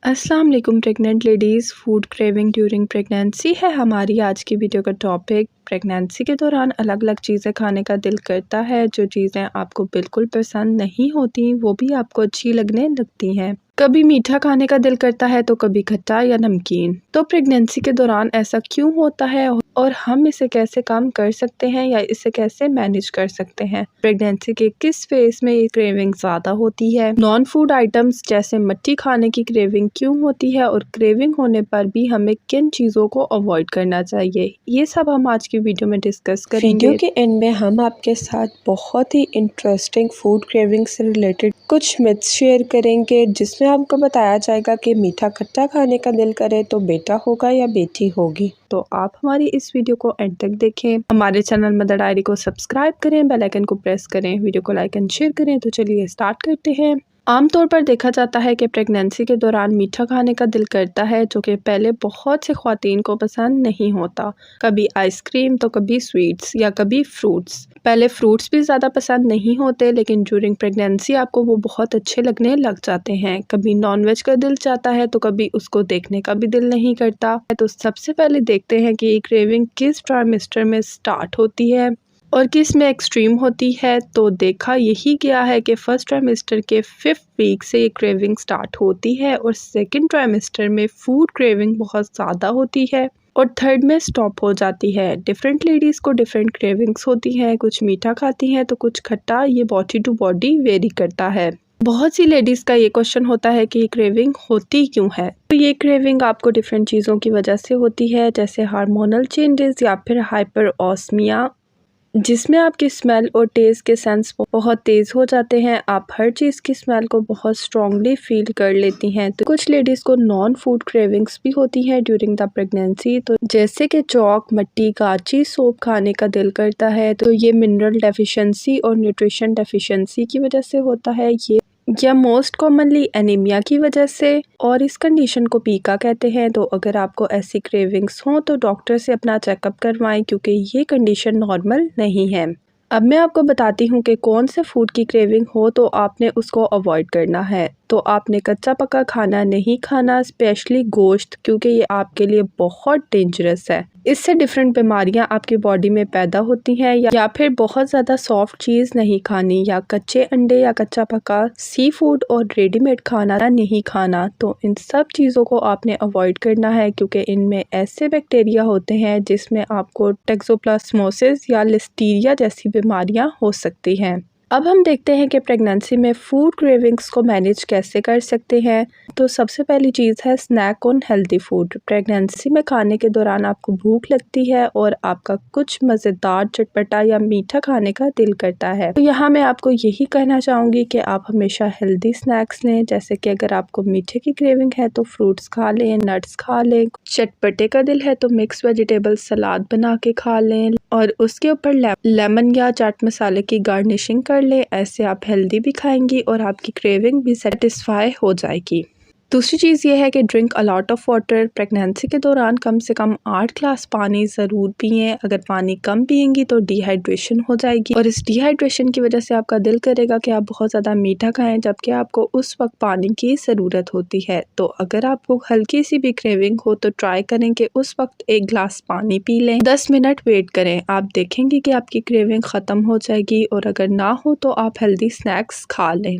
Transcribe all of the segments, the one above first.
अस्सलाम वालेकुम pregnant ladies. Food craving during pregnancy है हमारी आज की वीडियो का टॉपिक। प्रेगनेंसी के दौरान अलग अलग चीज़ें खाने का दिल करता है। जो चीज़ें आपको बिल्कुल पसंद नहीं होती वो भी आपको अच्छी लगने लगती हैं। कभी मीठा खाने का दिल करता है तो कभी खट्टा या नमकीन। तो प्रेगनेंसी के दौरान ऐसा क्यों होता है और हम इसे कैसे कम कर सकते हैं या इसे कैसे मैनेज कर सकते हैं। प्रेगनेंसी के किस फेज में ये क्रेविंग ज़्यादा होती है। नॉन फूड आइटम्स जैसे मट्ठी खाने की क्रेविंग क्यों होती है और क्रेविंग होने पर भी हमें किन चीज़ों को अवॉइड करना चाहिए, ये सब हम आज की वीडियो में डिस्कस करेंगे। वीडियो के एंड में हम आपके साथ बहुत ही इंटरेस्टिंग फूड क्रेविंग से रिलेटेड कुछ मिथ्स शेयर करेंगे, जिसमें आपको बताया जाएगा कि मीठा खट्टा खाने का दिल करे तो बेटा होगा या बेटी होगी। तो आप हमारी इस वीडियो को एंड तक देखें। हमारे चैनल मदर डायरी को सब्सक्राइब करें, बेल आइकन को प्रेस करें, वीडियो को लाइक एंड शेयर करें। तो चलिए स्टार्ट करते हैं। आमतौर पर देखा जाता है कि प्रेगनेंसी के दौरान मीठा खाने का दिल करता है, जो कि पहले बहुत से ख्वातीन को पसंद नहीं होता। कभी आइसक्रीम तो कभी स्वीट्स या कभी फ्रूट्स। पहले फ्रूट्स भी ज़्यादा पसंद नहीं होते, लेकिन ड्यूरिंग प्रेगनेंसी आपको वो बहुत अच्छे लगने लग जाते हैं। कभी नॉनवेज का दिल चाहता है तो कभी उसको देखने का भी दिल नहीं करता। तो सबसे पहले देखते हैं कि ये क्रेविंग किस ट्राइमेस्टर में स्टार्ट होती है और किस में एक्सट्रीम होती है। तो देखा यही गया है कि फर्स्ट ट्राइमेस्टर के 5th वीक से ये क्रेविंग स्टार्ट होती है और सेकंड ट्राइमेस्टर में फूड क्रेविंग बहुत ज़्यादा होती है और थर्ड में स्टॉप हो जाती है। डिफरेंट लेडीज़ को डिफरेंट क्रेविंग्स होती हैं, कुछ मीठा खाती हैं तो कुछ खट्टा। ये बॉडी टू बॉडी वेरी करता है। बहुत सी लेडीज़ का ये क्वेश्चन होता है कि ये क्रेविंग होती क्यों है। तो ये क्रेविंग आपको डिफरेंट चीज़ों की वजह से होती है, जैसे हार्मोनल चेंजेस या फिर हाइपर ऑस्मिया, जिसमें आपकी स्मेल और टेस्ट के सेंस बहुत तेज़ हो जाते हैं। आप हर चीज़ की स्मेल को बहुत स्ट्रॉन्गली फील कर लेती हैं। तो कुछ लेडीज़ को नॉन फूड क्रेविंग्स भी होती हैं ड्यूरिंग द प्रेगनेंसी। तो जैसे कि चौक, मट्टी, काची सोप खाने का दिल करता है, तो ये मिनरल डेफिशिएंसी और न्यूट्रिशन डेफिशिएंसी की वजह से होता है। ये या मोस्ट कॉमनली एनीमिया की वजह से, और इस कंडीशन को पीका कहते हैं। तो अगर आपको ऐसी क्रेविंग्स हों तो डॉक्टर से अपना चेकअप करवाएं, क्योंकि ये कंडीशन नॉर्मल नहीं है। अब मैं आपको बताती हूँ कि कौन से फूड की क्रेविंग हो तो आपने उसको अवॉइड करना है। तो आपने कच्चा पका खाना नहीं खाना, स्पेशली गोश्त, क्योंकि ये आपके लिए बहुत डेंजरस है। इससे डिफरेंट बीमारियां आपकी बॉडी में पैदा होती हैं। या फिर बहुत ज़्यादा सॉफ्ट चीज़ नहीं खानी, या कच्चे अंडे या कच्चा पका सी फूड और रेडीमेड खाना नहीं खाना। तो इन सब चीज़ों को आपने अवॉइड करना है, क्योंकि इनमें ऐसे बैक्टीरिया होते हैं जिसमें आपको टोक्सोप्लाज्मोसिस या लिस्टीरिया जैसी बीमारियां हो सकती हैं। अब हम देखते हैं कि प्रेगनेंसी में फूड क्रेविंग्स को मैनेज कैसे कर सकते हैं। तो सबसे पहली चीज़ है snack on healthy food. Pregnancy में खाने के दौरान आपको भूख लगती है और आपका कुछ मज़ेदार, चटपटा या मीठा खाने का दिल करता है। तो यहाँ मैं आपको यही कहना चाहूँगी कि आप हमेशा हेल्दी स्नैक्स लें। जैसे कि अगर आपको मीठे की क्रेविंग है तो फ्रूट्स खा लें, नट्स खा लें। चटपटे का दिल है तो मिक्स वेजिटेबल सलाद बना के खा लें और उसके ऊपर लेमन या चाट मसाले की गार्निशिंग कर ले। ऐसे आप हेल्दी भी खाएंगी और आपकी क्रेविंग भी सेटिस्फाई हो जाएगी। दूसरी चीज़ ये है कि drink a lot of water. Pregnancy के दौरान कम से कम 8 ग्लास पानी ज़रूर पिएं। अगर पानी कम पिएंगी तो डिहाइड्रेशन हो जाएगी और इस डिहाइड्रेशन की वजह से आपका दिल करेगा कि आप बहुत ज़्यादा मीठा खाएं, जबकि आपको उस वक्त पानी की ज़रूरत होती है। तो अगर आपको हल्की सी भी क्रेविंग हो तो ट्राई करें कि उस वक्त 1 ग्लास पानी पी लें। 10 मिनट वेट करें, आप देखेंगे कि आपकी क्रेविंग ख़त्म हो जाएगी। और अगर ना हो तो आप हेल्दी स्नैक्स खा लें।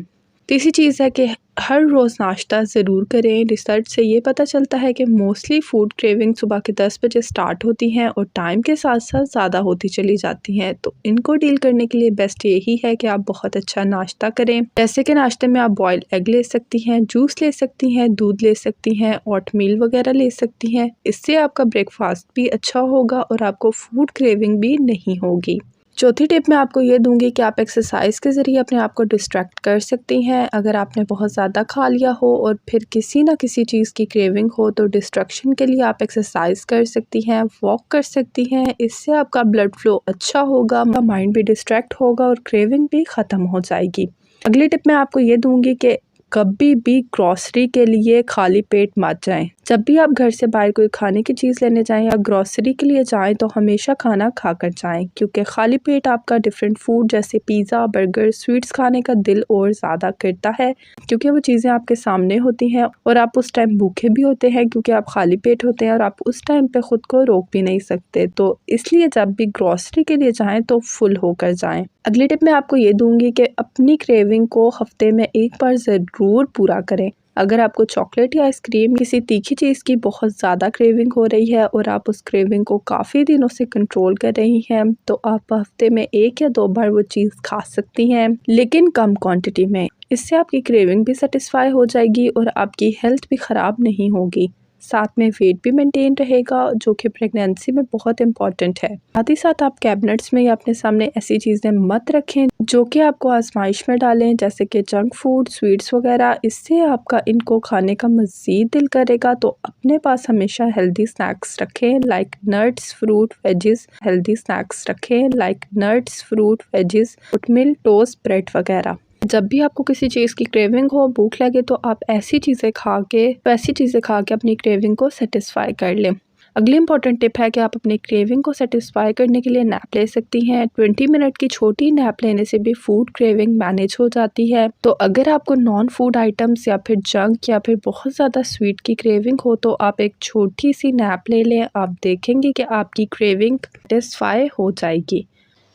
तीसरी चीज़ है कि हर रोज़ नाश्ता ज़रूर करें। रिसर्च से ये पता चलता है कि मोस्टली फूड क्रेविंग सुबह के 10 बजे स्टार्ट होती हैं और टाइम के साथ साथ ज़्यादा होती चली जाती हैं। तो इनको डील करने के लिए बेस्ट यही है कि आप बहुत अच्छा नाश्ता करें। जैसे कि नाश्ते में आप बॉइल्ड एग ले सकती हैं, जूस ले सकती हैं, दूध ले सकती हैं, ओटमील वगैरह ले सकती हैं। इससे आपका ब्रेकफास्ट भी अच्छा होगा और आपको फूड क्रेविंग भी नहीं होगी। चौथी टिप मैं आपको ये दूंगी कि आप एक्सरसाइज के ज़रिए अपने आप को डिस्ट्रैक्ट कर सकती हैं। अगर आपने बहुत ज़्यादा खा लिया हो और फिर किसी ना किसी चीज़ की क्रेविंग हो तो डिस्ट्रैक्शन के लिए आप एक्सरसाइज कर सकती हैं, वॉक कर सकती हैं। इससे आपका ब्लड फ्लो अच्छा होगा, माइंड भी डिस्ट्रैक्ट होगा और क्रेविंग भी ख़त्म हो जाएगी। अगली टिप मैं आपको ये दूंगी कि कभी भी ग्रॉसरी के लिए खाली पेट मत जाएं। जब भी आप घर से बाहर कोई खाने की चीज़ लेने जाएं या ग्रोसरी के लिए जाएं तो हमेशा खाना खाकर जाएं, क्योंकि खाली पेट आपका डिफरेंट फूड जैसे पिज़्ज़ा, बर्गर, स्वीट्स खाने का दिल और ज़्यादा करता है, क्योंकि वो चीज़ें आपके सामने होती हैं और आप उस टाइम भूखे भी होते हैं क्योंकि आप खाली पेट होते हैं और आप उस टाइम पे ख़ुद को रोक भी नहीं सकते। तो इसलिए जब भी ग्रोसरी के लिए जाएँ तो फुल होकर जाएँ। अगली टिप मैं आपको ये दूंगी कि अपनी क्रेविंग को हफ्ते में एक बार ज़रूर पूरा करें। अगर आपको चॉकलेट या आइसक्रीम किसी तीखी चीज़ की बहुत ज़्यादा क्रेविंग हो रही है और आप उस क्रेविंग को काफ़ी दिनों से कंट्रोल कर रही हैं, तो आप हफ्ते में 1 या 2 बार वो चीज़ खा सकती हैं, लेकिन कम क्वांटिटी में। इससे आपकी क्रेविंग भी सेटिस्फाई हो जाएगी और आपकी हेल्थ भी ख़राब नहीं होगी। साथ में वेट भी मेंटेन रहेगा, जो कि प्रेगनेंसी में बहुत इम्पॉर्टेंट है। साथ ही साथ आप कैबिनेट्स में या अपने सामने ऐसी चीज़ें मत रखें जो कि आपको आजमाइश में डालें, जैसे कि जंक फूड, स्वीट्स वगैरह। इससे आपका इनको खाने का मज़ीद दिल करेगा। तो अपने पास हमेशा हेल्दी स्नैक्स रखें like nuts, fruit, veggies. Healthy snacks रखें like nuts, fruit, veggies, oatmeal, toast, bread वगैरह। जब भी आपको किसी चीज़ की क्रेविंग हो, भूख लगे, तो आप ऐसी चीज़ें खा के अपनी क्रेविंग को सेटिस्फाई कर लें। अगली इंपॉर्टेंट टिप है कि आप अपनी क्रेविंग को सेटिस्फाई करने के लिए नैप ले सकती हैं। 20 मिनट की छोटी नैप लेने से भी फूड क्रेविंग मैनेज हो जाती है। तो अगर आपको नॉन फूड आइटम्स या फिर जंक या फिर बहुत ज़्यादा स्वीट की क्रेविंग हो तो आप एक छोटी सी नैप ले लें। आप देखेंगे कि आपकी क्रेविंग सेटिस्फाई हो जाएगी।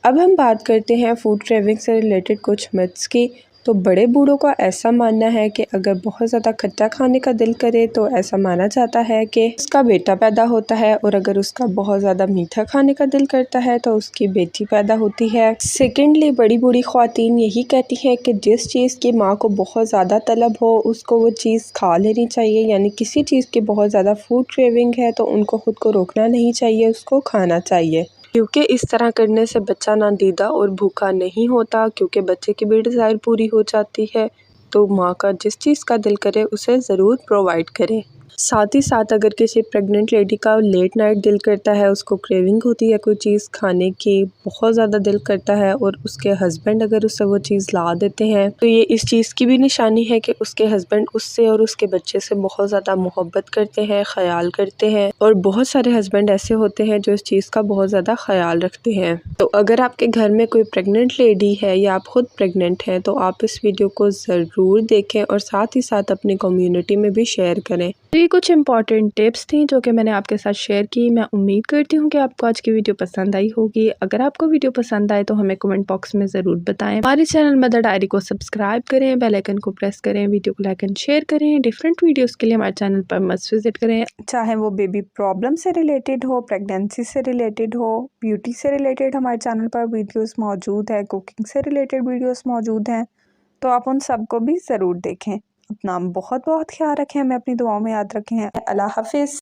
अब हम बात करते हैं फूड क्रेविंग से रिलेटेड कुछ मिथ्स की। तो बड़े बूढ़ों का ऐसा मानना है कि अगर बहुत ज़्यादा खट्टा खाने का दिल करे तो ऐसा माना जाता है कि उसका बेटा पैदा होता है, और अगर उसका बहुत ज़्यादा मीठा खाने का दिल करता है तो उसकी बेटी पैदा होती है। सेकेंडली, बड़ी बूढ़ी ख्वातीन यही कहती है कि जिस चीज़ की माँ को बहुत ज़्यादा तलब हो उसको वो चीज़ खा लेनी चाहिए, यानी किसी चीज़ की बहुत ज़्यादा फूड क्रेविंग है तो उनको खुद को रोकना नहीं चाहिए, उसको खाना चाहिए, क्योंकि इस तरह करने से बच्चा नादीदा और भूखा नहीं होता, क्योंकि बच्चे की भी डिज़ायर पूरी हो जाती है। तो माँ का जिस चीज़ का दिल करे उसे ज़रूर प्रोवाइड करें। साथ ही साथ अगर किसी प्रेग्नेंट लेडी का लेट नाइट दिल करता है, उसको क्रेविंग होती है कोई चीज़ खाने की, बहुत ज़्यादा दिल करता है, और उसके हस्बैंड अगर उससे वो चीज़ ला देते हैं तो ये इस चीज़ की भी निशानी है कि उसके हस्बैंड उससे और उसके बच्चे से बहुत ज़्यादा मोहब्बत करते हैं, ख्याल करते हैं। और बहुत सारे हस्बैंड ऐसे होते हैं जो इस चीज़ का बहुत ज़्यादा ख्याल रखते हैं। तो अगर आपके घर में कोई प्रेग्नेंट लेडी है या आप खुद प्रेग्नेंट हैं तो आप इस वीडियो को ज़रूर देखें और साथ ही साथ अपनी कम्युनिटी में भी शेयर करें। तो ये कुछ इंपॉर्टेंट टिप्स थी जो कि मैंने आपके साथ शेयर की। मैं उम्मीद करती हूँ कि आपको आज की वीडियो पसंद आई होगी। अगर आपको वीडियो पसंद आए तो हमें कमेंट बॉक्स में ज़रूर बताएं। हमारे चैनल मदर डायरी को सब्सक्राइब करें, बेल आइकन को प्रेस करें, वीडियो को लाइक एंड शेयर करें। डिफरेंट वीडियोज़ के लिए हमारे चैनल पर मस्ट विजिट करें, चाहे वो बेबी प्रॉब्लम से रिलेटेड हो, प्रेगनेंसी से रिलेटेड हो, ब्यूटी से रिलेटेड हमारे चैनल पर वीडियोज़ मौजूद है, कुकिंग से रिलेटेड वीडियोज़ मौजूद हैं। तो आप उन सबको भी ज़रूर देखें। अपना बहुत बहुत ख्याल रखें, हमें अपनी दुआओं में याद रखें। अल्लाह हाफिज़।